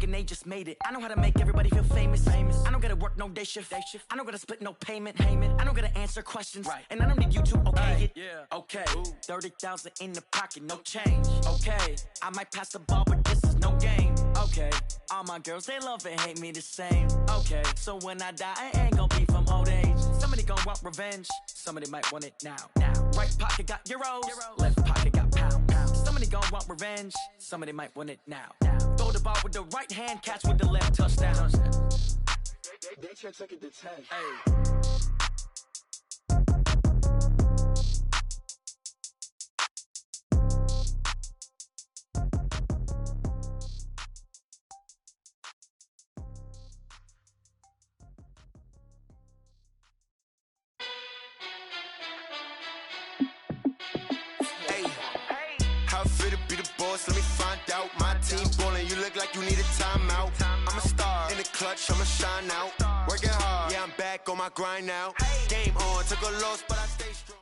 and they just made it. I know how to make everybody feel famous. I don't gotta work no day shift. I don't gotta split no payment. I don't gotta answer questions. And I don't need you to okay it. Okay, 30,000 in the pocket, no change. Okay, I might pass the ball, but this is no game. Okay, all my girls, they love and hate me the same. Okay, so when I die, I ain't gonna be from old age. Somebody gon' want revenge. Somebody might want it now. Right pocket got euros. Left pocket got pound. Somebody gon' want revenge. Somebody might want it now. Throw the ball with the right hand, catch with the left, touchdown. They check it to 10. Hey. Let me find out. My team ballin', you look like you need a timeout. I'm a star in the clutch, I'ma shine out. Working hard, yeah, I'm back on my grind now. Game on, took a loss, but I stay strong.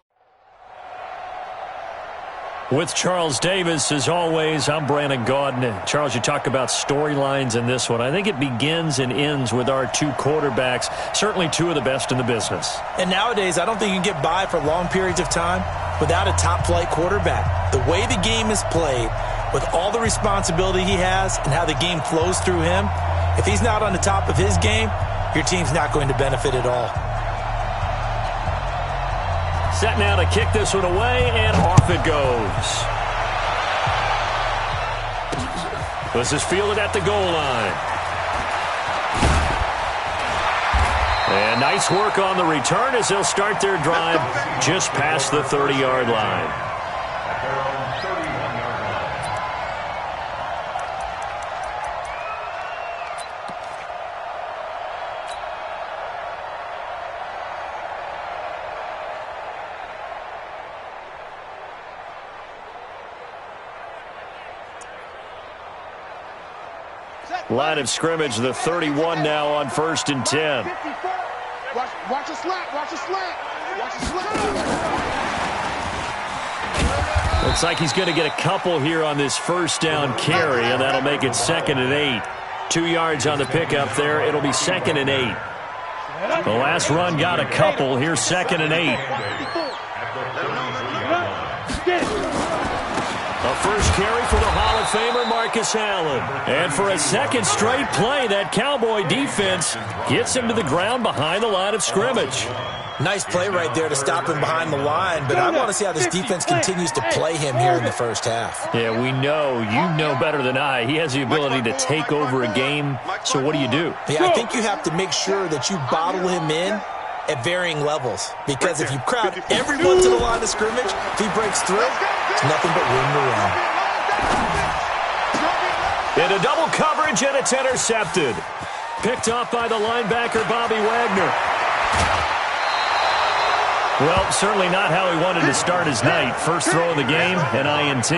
With Charles Davis, as always, I'm Brandon Gaudin. Charles, you talk about storylines in this one. I think it begins and ends with our two quarterbacks, certainly two of the best in the business. And nowadays, I don't think you can get by for long periods of time without a top-flight quarterback. The way the game is played, with all the responsibility he has and how the game flows through him, if he's not on the top of his game, your team's not going to benefit at all. Set now to kick this one away, and off it goes. This is fielded at the goal line. And nice work on the return as they'll start their drive just past the 30-yard line. Line of scrimmage, the 31 now on 1st and 10. Watch a slant, watch a slant, watch a slant. Looks like he's going to get a couple here on this first down carry, and that'll make it 2nd and 8. 2 yards on the pickup there. It'll be 2nd and 8. The last run got a couple. Here's 2nd and 8. A first carry for the Hall of Famer Marcus Allen. And for a second straight play, that Cowboy defense gets him to the ground behind the line of scrimmage. Nice play right there to stop him behind the line, but I want to see how this defense continues to play him here in the first half. Yeah, we know. You know better than I. He has the ability to take over a game, so what do? Yeah, I think you have to make sure that you bottle him in at varying levels, because if you crowd everyone to the line of scrimmage, if he breaks through, it's nothing but room to run. Into double coverage, and it's intercepted. Picked off by the linebacker, Bobby Wagner. Well, certainly not how he wanted to start his night. First throw of the game, an INT.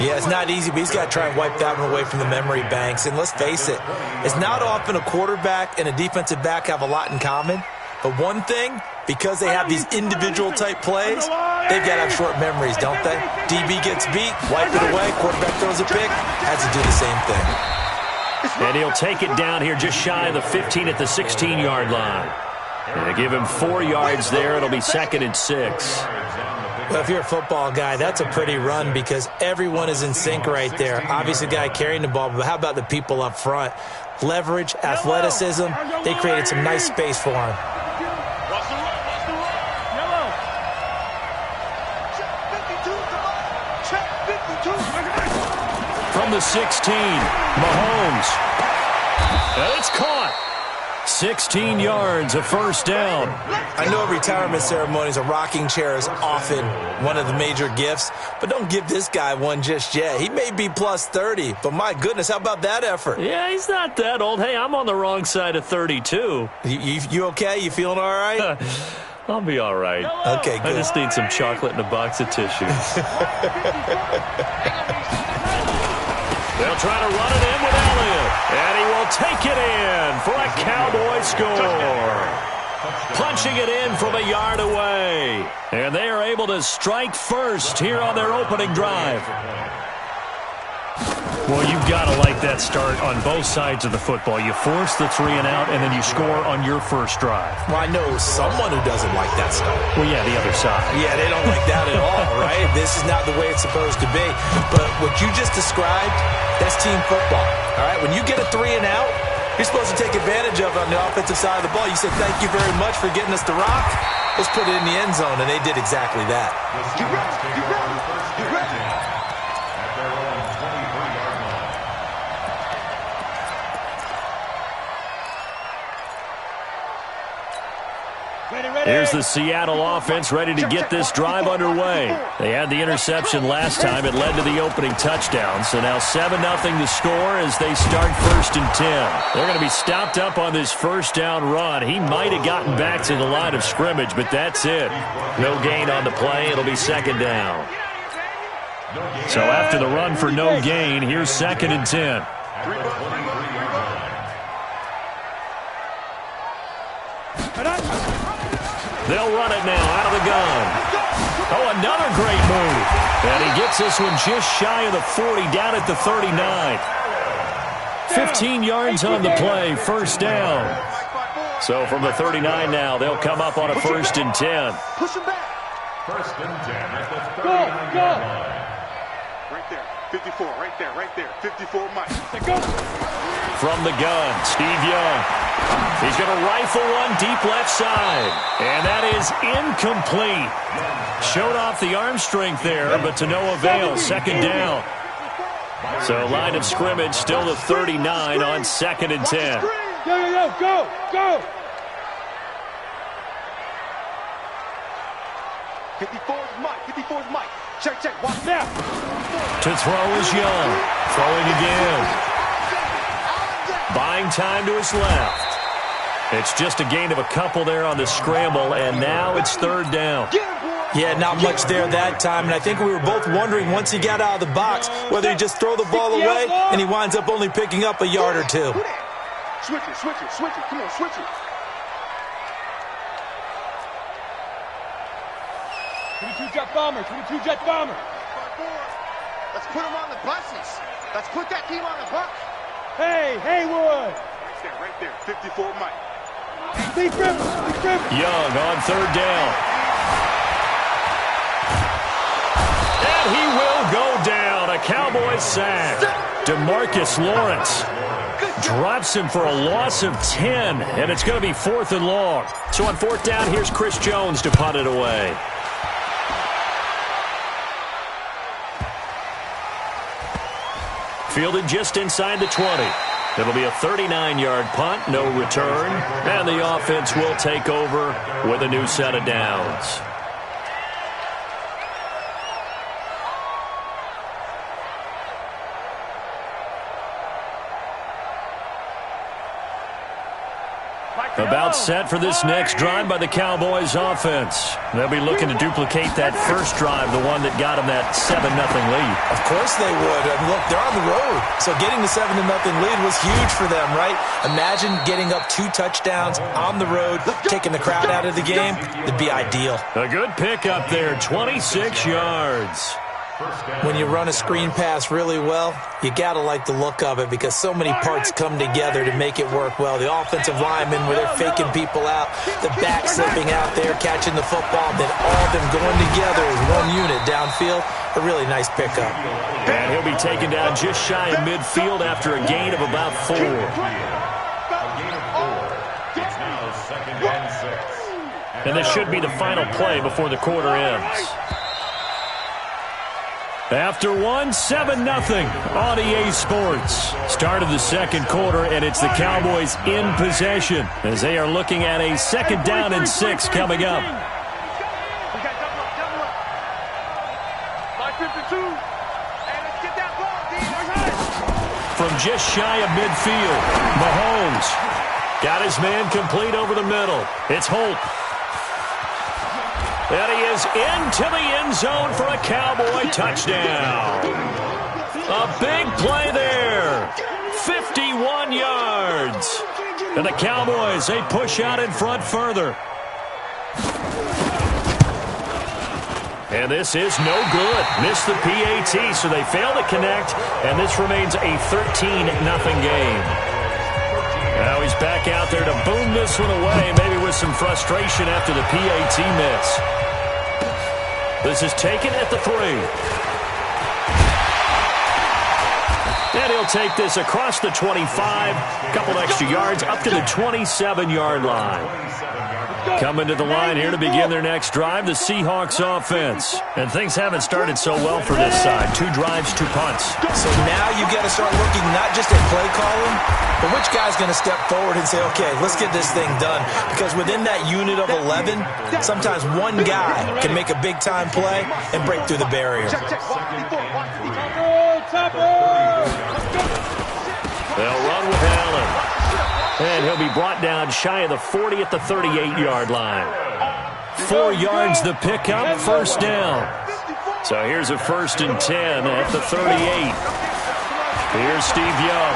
Yeah, it's not easy, but he's got to try and wipe that one away from the memory banks. And let's face it, it's not often a quarterback and a defensive back have a lot in common. But one thing, because they have these individual-type plays, they've got to have short memories, don't they? DB gets beat, wipe it away, quarterback throws a pick, has to do the same thing. And he'll take it down here just shy of the 15 at the 16-yard line. And they give him 4 yards there. It'll be 2nd and 6. Well, if you're a football guy, that's a pretty run because everyone is in sync right there. Obviously, the guy carrying the ball, but how about the people up front? Leverage, athleticism, they created some nice space for him. From the 16, Mahomes. And it's caught. 16 yards, a first down. I know at retirement ceremonies, a rocking chair is often one of the major gifts, but don't give this guy one just yet. He may be plus 30, but my goodness, how about that effort? Yeah, he's not that old. Hey, I'm on the wrong side of 32. You okay? You feeling all right? I'll be all right. Okay, good. I just need some chocolate and a box of tissues. They'll try to run it in with Elliott. And he will take it in for a Cowboy score. Punching it in from a yard away. And they are able to strike first here on their opening drive. Well, you've got to like that start on both sides of the football. You force the 3 and out, and then you score on your first drive. Well, I know someone who doesn't like that start. Well, yeah, the other side. Yeah, they don't like that at all, right? This is not the way it's supposed to be. But what you just described, that's team football, all right? When you get a 3 and out, you're supposed to take advantage of it on the offensive side of the ball. You said, thank you very much for getting us the rock. Let's put it in the end zone, and they did exactly that. You ready? You ready? You ready? Here's the Seattle offense ready to get this drive underway. They had the interception last time. It led to the opening touchdown. So now 7-0 the score as they start 1st and 10. They're going to be stopped up on this first down run. He might have gotten back to the line of scrimmage, but that's it. No gain on the play. It'll be 2nd down. So after the run for no gain, here's 2nd and 10. They'll run it now out of the gun. Oh, another great move. And he gets this one just shy of the 40, down at the 39. 15 yards on the play, 1st down. So from the 39 now, they'll come up on a 1st and 10. Push him back. 1st and 10 at the 39 yard line. Right there. 54, right there, right there. 54, Mike. From the gun, Steve Young. He's going to rifle one deep left side. And that is incomplete. Showed off the arm strength there, but to no avail. 2nd down. So line of scrimmage still the 39 on 2nd and 10. Go. 54's Mike. 54's Mike. Check. Watch now. To throw is Young. Throwing again. Buying time to his left. It's just a gain of a couple there on the scramble, and now it's 3rd down. Yeah, not much there that time, and I think we were both wondering once he got out of the box whether he'd just throw the ball away, and he winds up only picking up a yard or two. Switch it. Come on, switch it. 22-jet bomber. Let's put him on the buses. Let's put that team on the bus. Hey, Haywood. Right there. 54 Mike. Young on 3rd down. And he will go down. A Cowboys sack. DeMarcus Lawrence drops him for a loss of 10. And it's going to be 4th and long. So on 4th down, here's Chris Jones to punt it away. Fielded just inside the 20. It'll be a 39-yard punt, no return, and the offense will take over with a new set of downs. About set for this next drive by the Cowboys offense. They'll be looking to duplicate that first drive, the one that got them that 7-0 lead. Of course they would. I mean, look, they're on the road. So getting the 7-0 lead was huge for them, right? Imagine getting up 2 touchdowns on the road, taking the crowd out of the game. It'd be ideal. A good pickup there, 26 yards. When you run a screen pass really well, you got to like the look of it because so many parts come together to make it work well. The offensive linemen, where they're faking people out, the back slipping out there, catching the football, then all of them going together as one unit downfield. A really nice pickup. And he'll be taken down just shy of midfield after a gain of about 4. A gain of 4. It's now 2nd and 6. And this should be the final play before the quarter ends. After 7-0 on EA Sports. Start of the 2nd quarter, and it's the Cowboys in possession as they are looking at a 2nd down and 6 coming up. From just shy of midfield, Mahomes got his man complete over the middle. It's Holt. And he is into the end zone for a Cowboy touchdown. A big play there. 51 yards. And the Cowboys, they push out in front further. And this is no good. Missed the PAT, so they fail to connect, and this remains a 13-0 game. Now he's back out there to boom this one away, maybe with some frustration after the PAT miss. This is taken at the 3. And he'll take this across the 25, a couple extra yards, up to the 27-yard line. Coming to the line here to begin their next drive, the Seahawks offense. And things haven't started so well for this side. 2 drives, 2 punts. So now you got to start looking not just at play calling, but which guy's going to step forward and say, okay, let's get this thing done. Because within that unit of 11, sometimes one guy can make a big-time play and break through the barrier. They'll run with Allen. And he'll be brought down shy of the 40 at the 38-yard line. 4 yards the pickup, first down. So here's a 1st and 10 at the 38. Here's Steve Young.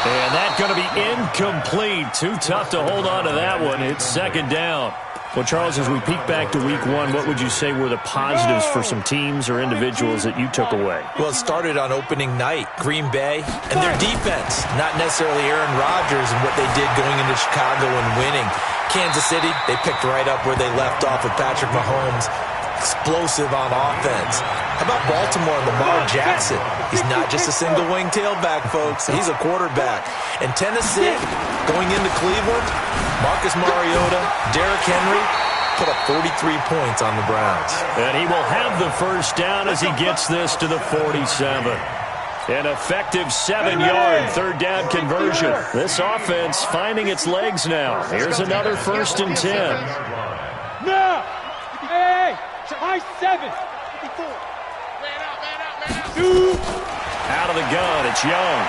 And that's going to be incomplete. Too tough to hold on to that one. It's 2nd down. Well, Charles, as we peek back to week 1, what would you say were the positives for some teams or individuals that you took away? Well, it started on opening night. Green Bay and their defense, not necessarily Aaron Rodgers and what they did going into Chicago and winning. Kansas City, they picked right up where they left off with Patrick Mahomes. Explosive on offense. How about Baltimore, Lamar Jackson? He's not just a single wing tailback, folks. He's a quarterback. And Tennessee, going into Cleveland, Marcus Mariota, Derrick Henry put up 43 points on the Browns. And he will have the first down as he gets this to the 47. An effective 7-yard 3rd down conversion. This offense finding its legs now. Here's another 1st and 10. No! Hey! High 7! 2! Out of the gun, it's Young.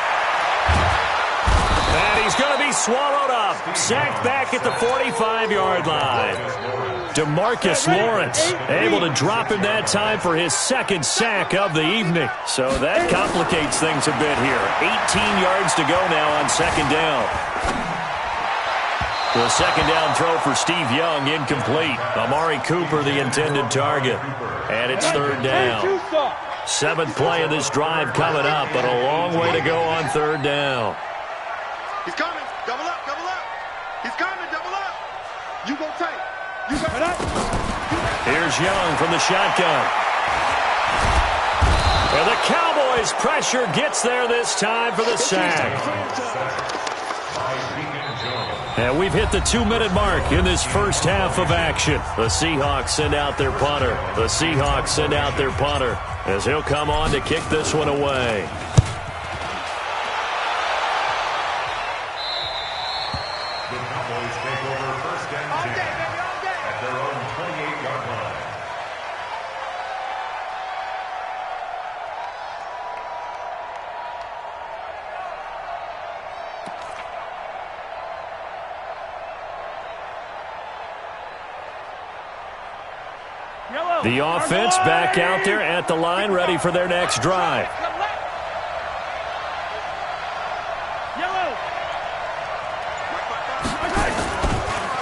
And he's going to be swallowed up. Sacked back at the 45-yard line. DeMarcus Lawrence able to drop him that time for his 2nd sack of the evening. So that complicates things a bit here. 18 yards to go now on 2nd down. The 2nd down throw for Steve Young, incomplete. Amari Cooper, the intended target. And it's 3rd down. 7th play of this drive coming up, but a long way to go on 3rd down. He's coming. Double up, double up. He's coming, double up. You go tight. You go tight. Here's Young from the shotgun. And the Cowboys' pressure gets there this time for the sack. And we've hit the 2-minute mark in this first half of action. The Seahawks send out their punter. The Seahawks send out their punter as he'll come on to kick this one away. The Cowboys take over 1st and 10 at their own 28-yard line. The offense back out there at the line, ready for their next drive.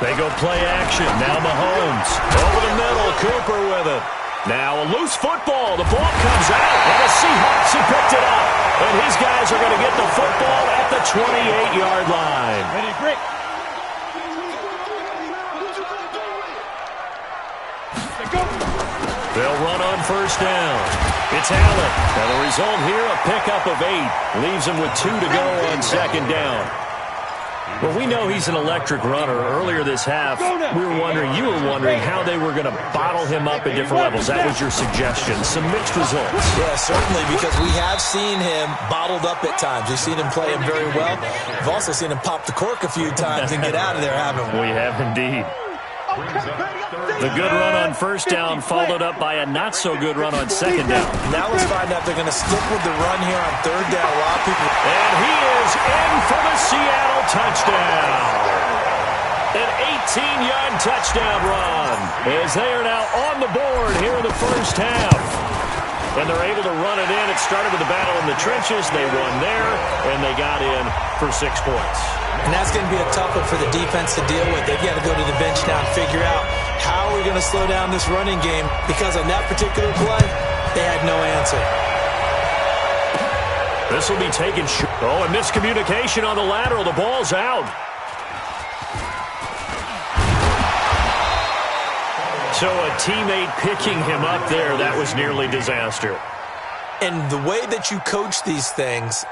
They go play action. Now Mahomes. Over the middle, Cooper with it. Now a loose football. The ball comes out, and the Seahawks have picked it up. And his guys are going to get the football at the 28-yard line. Ready, break. They'll run on 1st down. It's Allen. And the result here, a pickup of 8. Leaves him with 2 to go on 2nd down. Well, we know he's an electric runner. Earlier this half, you were wondering how they were going to bottle him up at different levels. That was your suggestion. Some mixed results. Yeah, certainly, because we have seen him bottled up at times. We've seen him play him very well. We've also seen him pop the cork a few times and get out of there, haven't we? We have indeed. The good run on 1st down followed up by a not-so-good run on 2nd down. Now let's find out if they're going to stick with the run here on 3rd down. A lot of people. And he is in for the Seattle touchdown. An 18-yard touchdown run as they are now on the board here in the first half. and they're able to run it in. It started with a battle in the trenches. They won there, and they got in for 6 points. And that's going to be a tough one for the defense to deal with. They've got to go to the bench now and figure out how we're going to slow down this running game, because on that particular play, they had no answer. This will be taken short. Oh, a miscommunication on the lateral. The ball's out. So a teammate picking him up there, that was nearly disaster. And the way that you coach these things,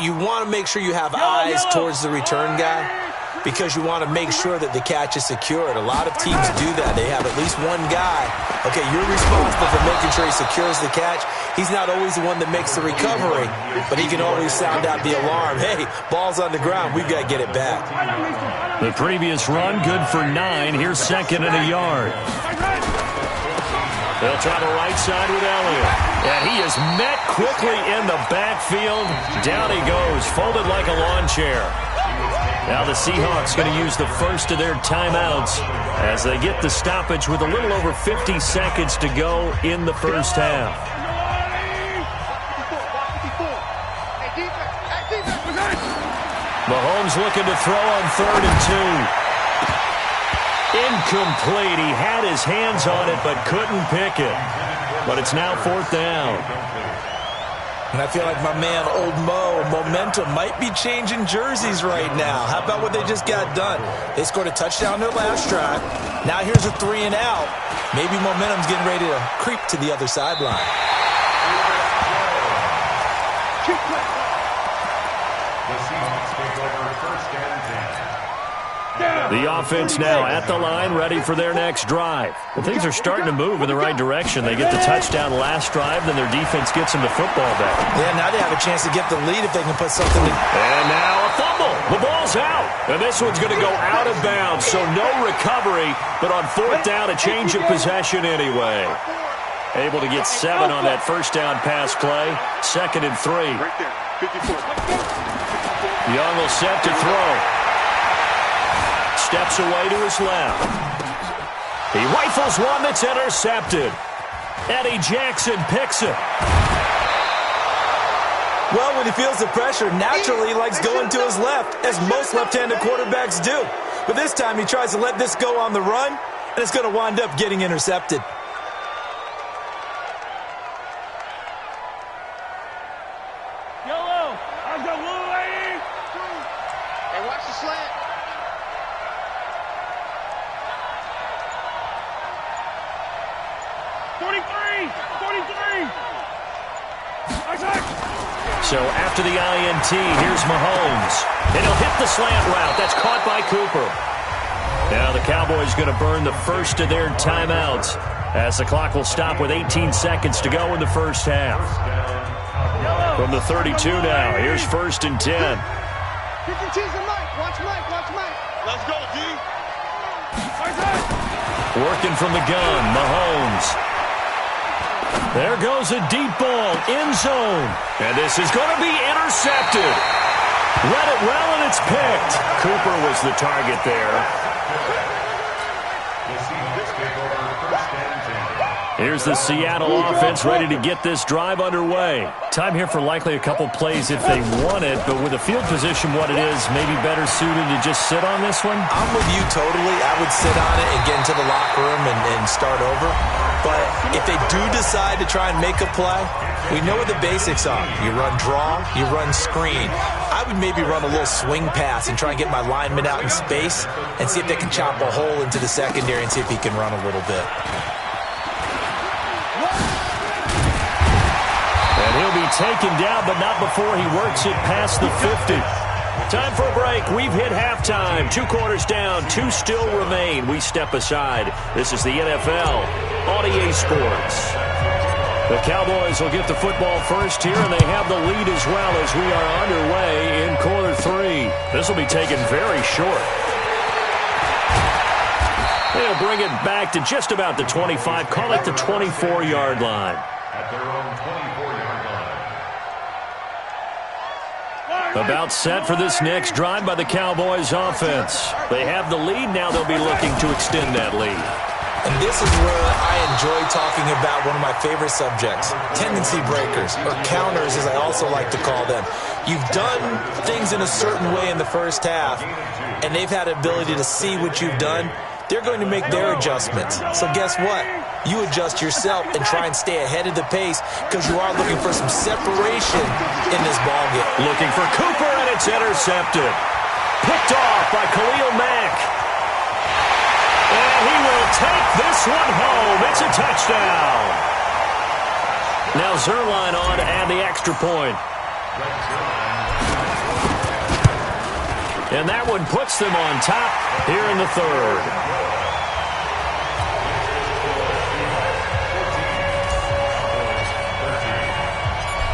you want to make sure you have eyes towards the return guy, because you want to make sure that the catch is secured. A lot of teams do that. They have at least one guy. Okay, you're responsible for making sure he secures the catch. He's not always the one that makes the recovery, but he can always sound out the alarm. Hey, ball's on the ground. We've got to get it back. The previous run, good for 9. Here's 2nd and a yard. They'll try the right side with Elliott. And he is met quickly in the backfield. Down he goes, folded like a lawn chair. Now the Seahawks going to use the first of their timeouts as they get the stoppage with a little over 50 seconds to go in the first half. Mahomes looking to throw on 3rd and 2. Incomplete. He had his hands on it but couldn't pick it. But it's now 4th down. And I feel like my man, Old Mo, momentum might be changing jerseys right now. How about what they just got done? They scored a touchdown their last drive. Now here's a 3 and out. Maybe momentum's getting ready to creep to the other sideline. The Seahawks take over 1st and 10. The offense now at the line, ready for their next drive. Well, things are starting to move in the right direction. They get the touchdown last drive, then their defense gets them the football back. Yeah, now they have a chance to get the lead if they can put something in. And now a fumble. The ball's out. And this one's going to go out of bounds, so no recovery, but on 4th down, a change of possession anyway. Able to get 7 on that first down pass play. 2nd and 3. Right there, 54. Young will set to throw. Steps away to his left. He rifles one that's intercepted. Eddie Jackson picks it. Well, when he feels the pressure, naturally he likes going to his left, as most left-handed quarterbacks do. But this time he tries to let this go on the run, and it's going to wind up getting intercepted. Yellow, I got blue, lady. Hey, watch the slant. So after the INT, here's Mahomes. And he'll hit the slant route. That's caught by Cooper. Now the Cowboys going to burn the first of their timeouts as the clock will stop with 18 seconds to go in the first half. From the 32 now, here's 1st and 10. Watch Mike. Let's go, D. Working from the gun, Mahomes. There goes a deep ball, end zone. And this is going to be intercepted. Read it well, and it's picked. Cooper was the target there. The Seahawks take over 1st and 10. Here's the Seattle offense ready to get this drive underway. Time here for likely a couple plays if they want it, but with the field position what it is, maybe better suited to just sit on this one? I'm with you totally. I would sit on it and get into the locker room and start over. But if they do decide to try and make a play, we know what the basics are. You run draw, you run screen. I would maybe run a little swing pass and try and get my lineman out in space and see if they can chop a hole into the secondary and see if he can run a little bit. And he'll be taken down, but not before he works it past the 50. Time for a break. We've hit halftime. 2 quarters down, 2 still remain. We step aside. This is the NFL on EA Sports. The Cowboys will get the football first here, and they have the lead as well as we are underway in quarter 3. This will be taken very short. They'll bring it back to just about the 25, call it the 24-yard line. At their own 24-yard line. About set for this next drive by the Cowboys offense. They have the lead. Now they'll be looking to extend that lead. And this is where I enjoy talking about one of my favorite subjects, tendency breakers, or counters as I also like to call them. You've done things in a certain way in the first half, and they've had the ability to see what you've done. They're going to make their adjustments. So guess what? You adjust yourself and try and stay ahead of the pace because you are looking for some separation in this ballgame. Looking for Cooper, and it's intercepted. Picked off by Khalil Mack. And he will take this one home. It's a touchdown. Now Zerline on to add the extra point. And that one puts them on top here in the third.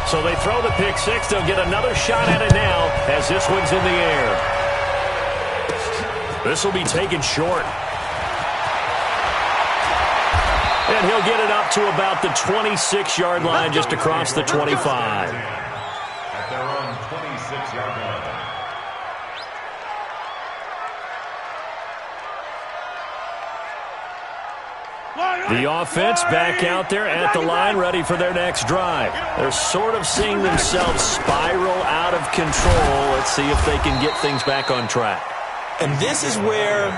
So they throw the pick six. They'll get another shot at it now as this one's in the air. This will be taken short. And he'll get it up to about the 26-yard line, just across the 25. At their own 26-yard line. The offense back out there at the line, ready for their next drive. They're sort of seeing themselves spiral out of control. Let's see if they can get things back on track. And this is where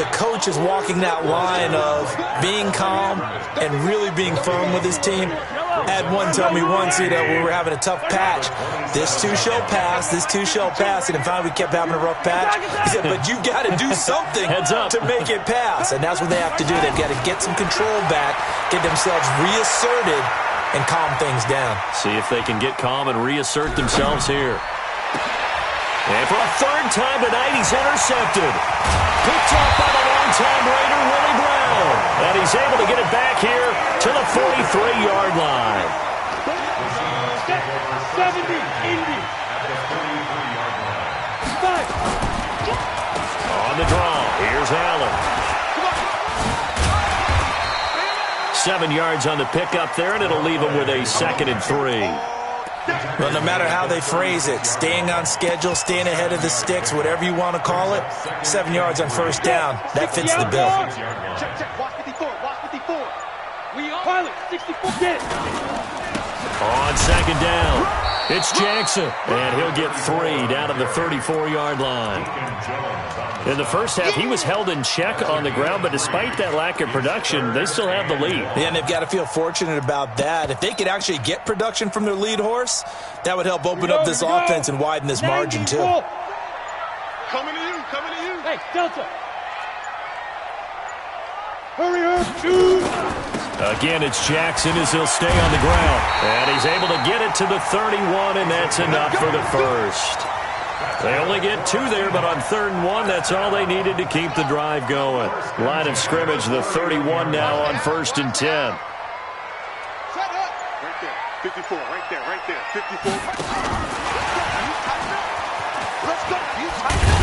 the coach is walking that line of being calm and really being firm with his team. I had one tell me once, we were having a tough patch. This too shall pass, this too shall pass. And finally we kept having a rough patch. He said, but you've got to do something to make it pass. And that's what they have to do. They've got to get some control back, get themselves reasserted, and calm things down. See if they can get calm and reassert themselves here. And for a third time tonight, he's intercepted. Picked off by the long-time Raider, Willie Brown. And he's able to get it back here to the 43-yard line. 70, Indy. At the 43-yard line. 5. On the draw, here's Allen. 7 yards on the pickup there, and it'll leave him with a 2nd and 3. Well, no matter how they phrase it, staying on schedule, staying ahead of the sticks, whatever you want to call it, 7 yards on first down, that fits the bill. Check, watch 54, watch 54. We are pilot, 64, get it. On 2nd down, it's Jackson, and he'll get 3 down to the 34-yard line. In the first half, he was held in check on the ground, but despite that lack of production, they still have the lead. Yeah, and they've got to feel fortunate about that. If they could actually get production from their lead horse, that would help open up this offense and widen this margin, too. Coming to you, coming to you. Hey, Delta. Hurry up, shoot. Again, it's Jackson as he'll stay on the ground. And he's able to get it to the 31, and that's enough for the first. They only get 2 there, but on 3rd and 1, that's all they needed to keep the drive going. Line of scrimmage, the 31 now on 1st and 10. Set up. Right there, 54, right there, 54. Let's go, you tighten up.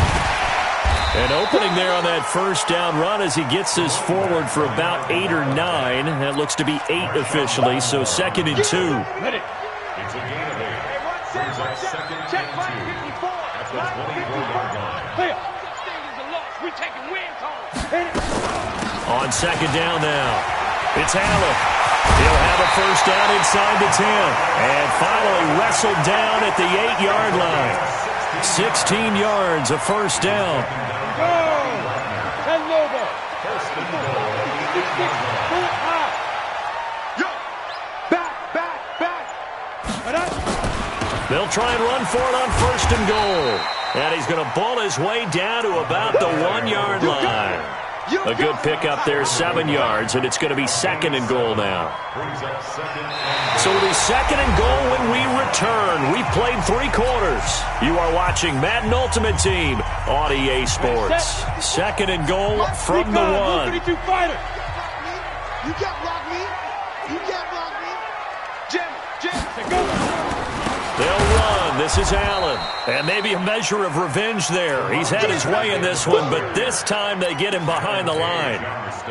An opening there on that first down run as he gets this forward for about 8 or 9. That looks to be 8 officially, so 2nd and 2. It's a gain of 8. Brings up 2nd and 2 at the 24-yard line. We're taking wins home. On 2nd down now, it's Allen. He'll have a first down inside the 10. And finally wrestled down at the 8-yard line. 16 yards, a first down. Go! Hello, First and goal. Yo! Back! They'll try and run for it on 1st and goal. And he's going to ball his way down to about the 1-yard line. A good pickup there, 7 yards, and it's going to be 2nd and goal now. So it'll be 2nd and goal when we return. We played 3 quarters. You are watching Madden Ultimate Team on EA Sports. 2nd and goal from the 1. You can't block me. Jim. Go. They'll run. This is Allen. And maybe a measure of revenge there. He's had his way in this one, but this time they get him behind the line.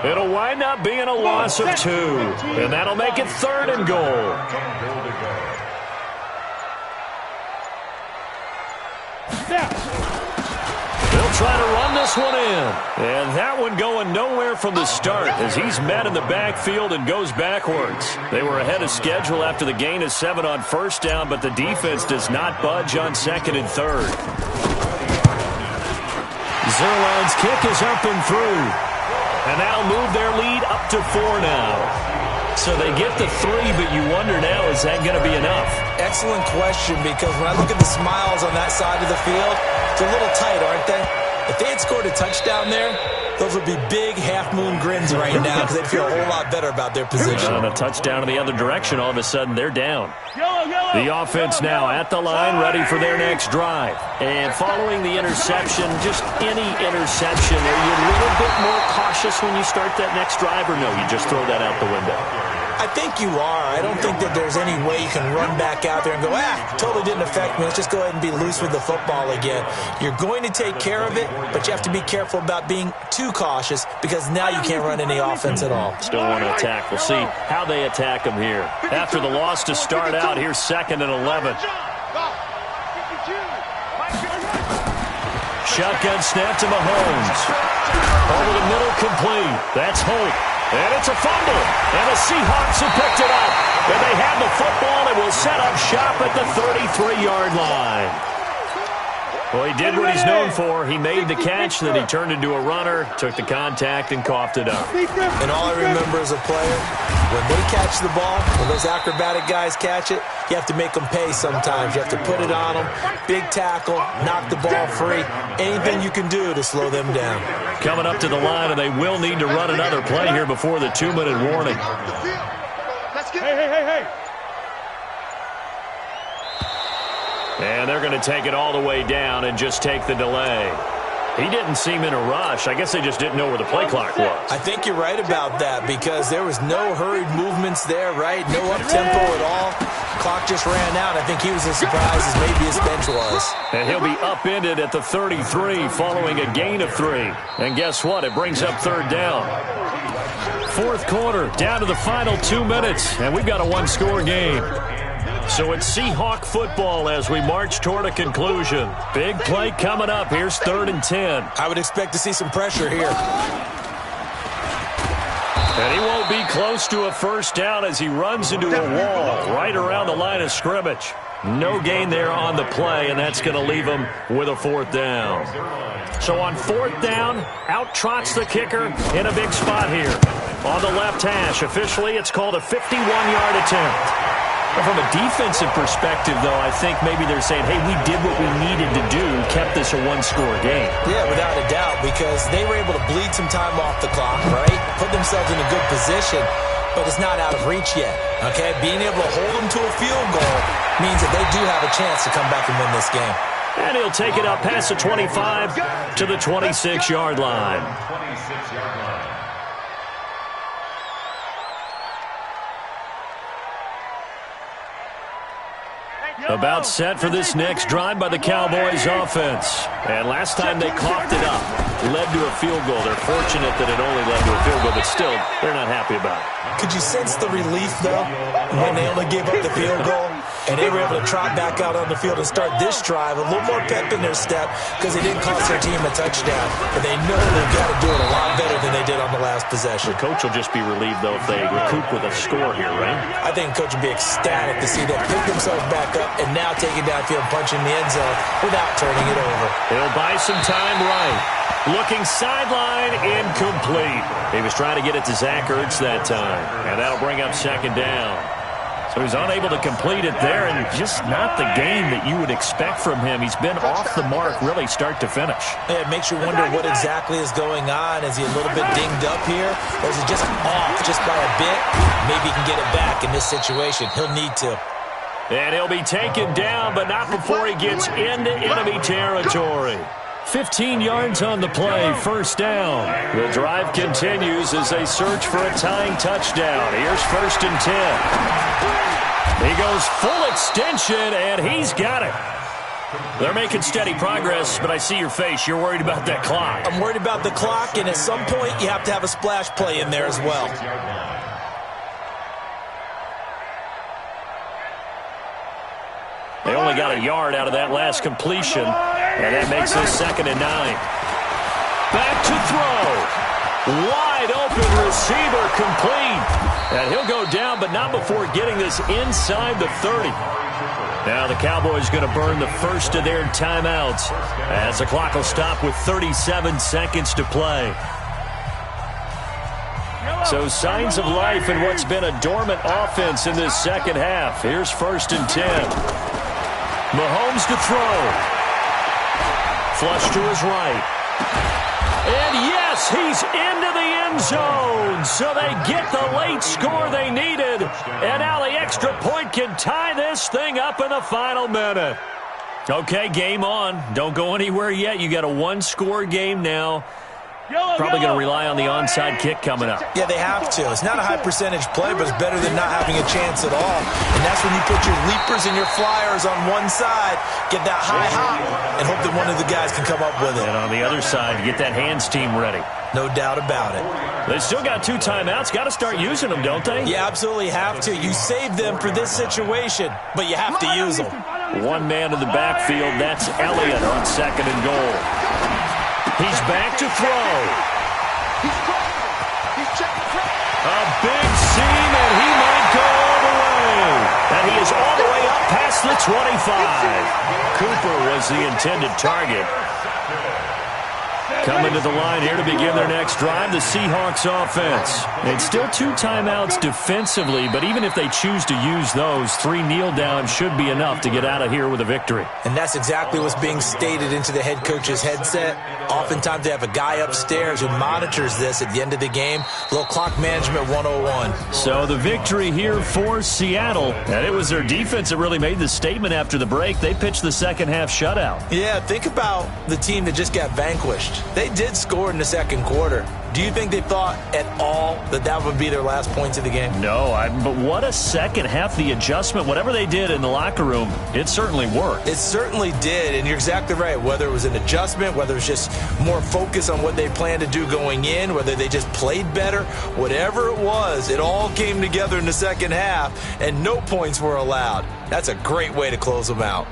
It'll wind up being a loss of 2. And that'll make it 3rd and goal. They'll try to run this this one in. And that one going nowhere from the start as he's met in the backfield and goes backwards. They were ahead of schedule after the gain of 7 on first down, but the defense does not budge on second and third. Zerline's kick is up and through. And that'll move their lead up to 4 now. So they get the 3, but you wonder now, is that going to be enough? Excellent question, because when I look at the smiles on that side of the field, they're a little tight, aren't they? If they had scored a touchdown there, those would be big half-moon grins right now because they'd feel a whole lot better about their position. On a touchdown in the other direction, all of a sudden they're down. The offense now at the line, ready for their next drive. And following the interception, just any interception, are you a little bit more cautious when you start that next drive, or no, you just throw that out the window? I think you are. I don't think that there's any way you can run back out there and go, totally didn't affect me. Let's just go ahead and be loose with the football again. You're going to take care of it, but you have to be careful about being too cautious because now you can't run any offense at all. Still want to attack. We'll see how they attack them here. After the loss to start out, here's 2nd and 11. Shotgun snap to Mahomes. Over the middle, complete. That's Holt. And it's a fumble. And the Seahawks have picked it up. And they have the football and will set up shop at the 33-yard line. Well, he did what he's known for. He made the catch, then he turned into a runner, took the contact, and coughed it up. And all I remember as a player, when they catch the ball, when those acrobatic guys catch it, you have to make them pay sometimes. You have to put it on them, big tackle, knock the ball free, anything you can do to slow them down. Coming up to the line, and they will need to run another play here before the 2-minute warning. Hey. And they're going to take it all the way down and just take the delay. He didn't seem in a rush. I guess they just didn't know where the play clock was. I think you're right about that because there was no hurried movements there, right? No up-tempo at all. Clock just ran out. I think he was as surprised as maybe his bench was. And he'll be upended at the 33 following a gain of 3. And guess what? It brings up 3rd down. 4th quarter, down to the final 2 minutes, and we've got a 1-score game. So it's Seahawk football as we march toward a conclusion. Big play coming up. Here's 3rd and 10. I would expect to see some pressure here. And he won't be close to a first down as he runs into a wall right around the line of scrimmage. No gain there on the play, and that's going to leave him with a 4th down. So on 4th down, out trots the kicker in a big spot here. On the left hash, officially it's called a 51-yard attempt. From a defensive perspective, though, I think maybe they're saying, hey, we did what we needed to do, kept this a 1-score game. Yeah, without a doubt, because they were able to bleed some time off the clock, right? Put themselves in a good position, but it's not out of reach yet, okay? Being able to hold them to a field goal means that they do have a chance to come back and win this game. And he'll take it up past the 25 to the 26-yard line. About set for this next drive by the Cowboys offense. And last time they coughed it up, led to a field goal. They're fortunate that it only led to a field goal, but still, they're not happy about it. Could you sense the relief, though, when they only gave up the field goal? And they were able to trot back out on the field and start this drive. A little more pep in their step because they didn't cost their team a touchdown. But they know they've got to do it a lot better than they did on the last possession. The coach will just be relieved, though, if they recoup with a score here, right? I think the coach will be ecstatic to see them pick themselves back up and now take it downfield, punch in the end zone without turning it over. He'll buy some time right. Looking sideline, incomplete. He was trying to get it to Zach Ertz that time, and that'll bring up 2nd down. So he's unable to complete it there, and just not the game that you would expect from him. He's been off the mark really start to finish. Yeah, it makes you wonder what exactly is going on. Is he a little bit dinged up here, or is he just off just by a bit? Maybe he can get it back in this situation. He'll need to. And he'll be taken down, but not before he gets into enemy territory. 15 yards on the play, 1st down. The drive continues as they search for a tying touchdown. Here's 1st and 10. He goes full extension, and he's got it. They're making steady progress, but I see your face. You're worried about that clock. I'm worried about the clock, and at some point you have to have a splash play in there as well. They only got a yard out of that last completion, and that makes this 2nd and 9. back to throw. Wide open receiver complete. And he'll go down, but not before getting this inside the 30. Now the Cowboys going to burn the first of their timeouts as the clock will stop with 37 seconds to play. So signs of life in what's been a dormant offense in this second half. Here's 1st and 10. Mahomes to throw. Flush to his right. And yes, he's into the end zone. So they get the late score they needed. And now the extra point can tie this thing up in the final minute. Okay, game on. Don't go anywhere yet. You got a one-score game now. Probably going to rely on the onside kick coming up. Yeah, they have to. It's not a high-percentage play, but it's better than not having a chance at all. And that's when you put your leapers and your flyers on one side, get that high hop, and hope that one of the guys can come up with it. And on the other side, get that hands team ready. No doubt about it. They still got 2 timeouts. Got to start using them, don't they? You absolutely have to. You save them for this situation, but you have to use them. One man in the backfield. That's Elliott on 2nd and goal. He's back to throw. A big seam, and he might go all the way. And he is all the way up past the 25. Cooper was the intended target. Coming to the line here to begin their next drive, the Seahawks offense. It's still 2 timeouts defensively, but even if they choose to use those, 3 kneel downs should be enough to get out of here with a victory. And that's exactly what's being stated into the head coach's headset. Oftentimes they have a guy upstairs who monitors this at the end of the game. A little clock management 101. So the victory here for Seattle, and it was their defense that really made the statement after the break. They pitched the second half shutout. Yeah, think about the team that just got vanquished. They did score in the second quarter. Do you think they thought at all that that would be their last points of the game? No, but what a second half. The adjustment, whatever they did in the locker room, it certainly worked. It certainly did, and you're exactly right. Whether it was an adjustment, whether it was just more focus on what they planned to do going in, whether they just played better, whatever it was, it all came together in the second half, and no points were allowed. That's a great way to close them out.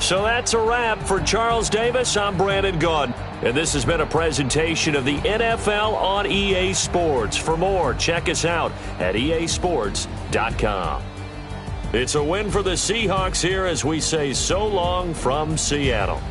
So that's a wrap for Charles Davis. I'm Brandon Gaudin. And this has been a presentation of the NFL on EA Sports. For more, check us out at easports.com. It's a win for the Seahawks here as we say so long from Seattle.